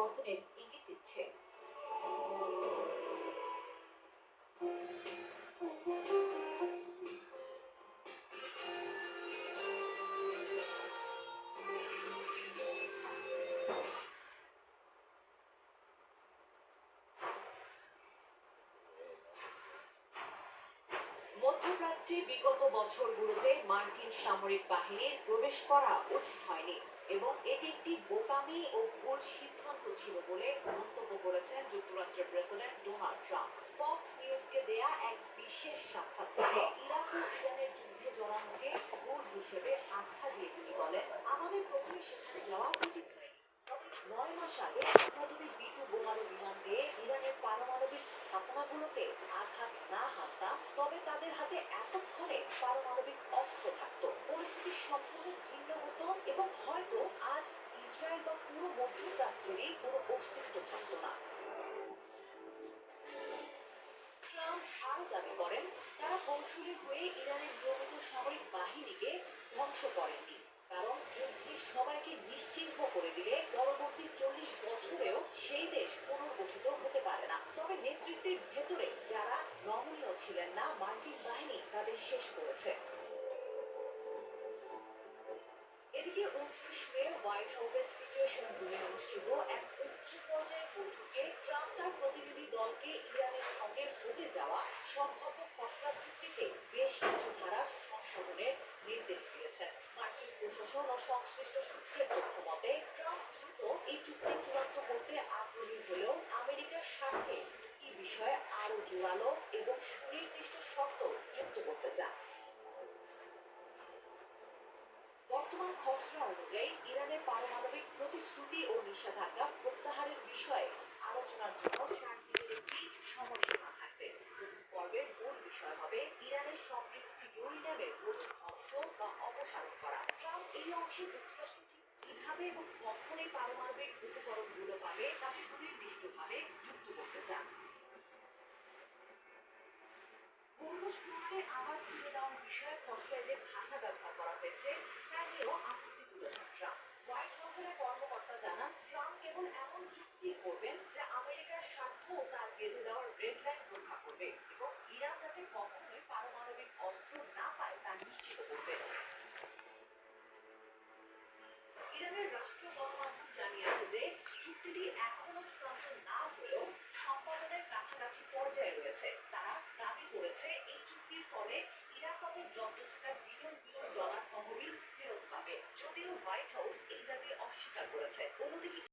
পরিবর্তনের ইঙ্গিত দিচ্ছে। মধ্যপ্রাচ্যে বিগত বছরগুলোতে মার্কিন সামরিক বাহিনীর প্রবেশ করা উচিত হয়নি এবং এটি একটি বোকামি ও ভুল সিদ্ধান্ত ছিল বলে মন্তব্য করেছেন যুক্তরাষ্ট্রের প্রেসিডেন্ট ডোনাল্ড ট্রাম্প। ফক্স নিউজকে দেয়া এক বিশেষ সাক্ষাৎকারে ইরাক ও ইরানের যুদ্ধে জড়ানোকে ভুল হিসেবে আখ্যা দিয়ে তিনি বলেন, আমাদের প্রথমে সেখানে যাওয়া উচিত হয়নি। তবে 9 মাস আগে আমরা যদি বিটু বোমারু বিমান দিয়ে ইরানের পারমাণবিক স্থাপনাগুলোতে আঘাত না হানতাম, তবে তাদের হাতে এতক্ষণে পারমাণবিক অস্ত্র থাকতো, পরিস্থিতি সম্পূর্ণ ভিন্ন হতো এবং হয়তো আজ ইসরায়েল বা পুরো মধ্যপ্রাচ্যেরই কোনো অস্তিত্ব থাকতো না। ট্রাম্প আরও দাবি করেন, তারা কৌশলী হয়ে ইরানের নিয়মিত সামরিক বাহিনীকে ধ্বংস করেননি, কারণ যুদ্ধে সবাইকে নিশ্চিহ্ন করে দিলে পরবর্তী 40 বছরেও সেই দেশ পুনর্গঠিত হতে পারে না। তবে নেতৃত্বের ভেতরে যারা নমনীয় ছিলেন না, মার্কিন বাহিনী তাদের শেষ করেছে। এদিকে 29 মে হোয়াইট হাউসের সিচুয়েশন রুমে অনুষ্ঠিত এক উচ্চ পর্যায়ের বৈঠকে ট্রাম্প তার প্রতিনিধি দলকে ইরানের সঙ্গে হতে যাওয়া সম্ভাব্য খসড়া চুক্তিতে বেশ কিছু ধারা সংশোধনের নির্দেশ দিয়েছেন। মার্কিন প্রশাসন ও সংশ্লিষ্ট সূত্রের তথ্য মতে ট্রাম্প দ্রুত এই চুক্তি চূড়ান্ত করতে আগ্রহী হলেও আমেরিকার স্বার্থে দুটি বিষয়ে আরো জোরালো এবং সুনির্দিষ্ট শর্ত যুক্ত করতে চান। বর্তমান খসড়া অনুযায়ী ইরানের পারমাণবিক প্রতিশ্রুতি ও নিষেধাজ্ঞা প্রত্যাহারের বিষয়ে আলোচনার জন্য 7 দিনের একটি সময়সীমা থাকবে। প্রথম পর্বের মূল বিষয় হবে ইরানের সমৃদ্ধ ইউরেনিয়ামের নতুন অংশ বা অপসারণ করা। ট্রাম্প এই অংশে যুক্তরাষ্ট্র ঠিক কিভাবে এবং কখন এই পারমাণবিক উপকরণগুলো পাবে তা সুনির্দিষ্টভাবে যুক্ত করতে চান। পূর্বজ প্রমাণে আবার ফিরে দেওয়ার বিষয়ে খসড়ায় যে ভাষা ব্যবহার করা হয়েছে তা নিয়েও আপত্তি তুলেছেন ট্রাম্প। হোয়াইট হাউসের এক কর্মকর্তা জানান, ট্রাম্প কেবল এমন চুক্তি করবেন যা আমেরিকার স্বার্থ ও তার বেঁধে দেওয়ার রেড লাইন রক্ষা করবে এবং ইরান যাতে কখনোই পারমাণবিক অস্ত্র না পায় তা নিশ্চিত করবে। ইরানের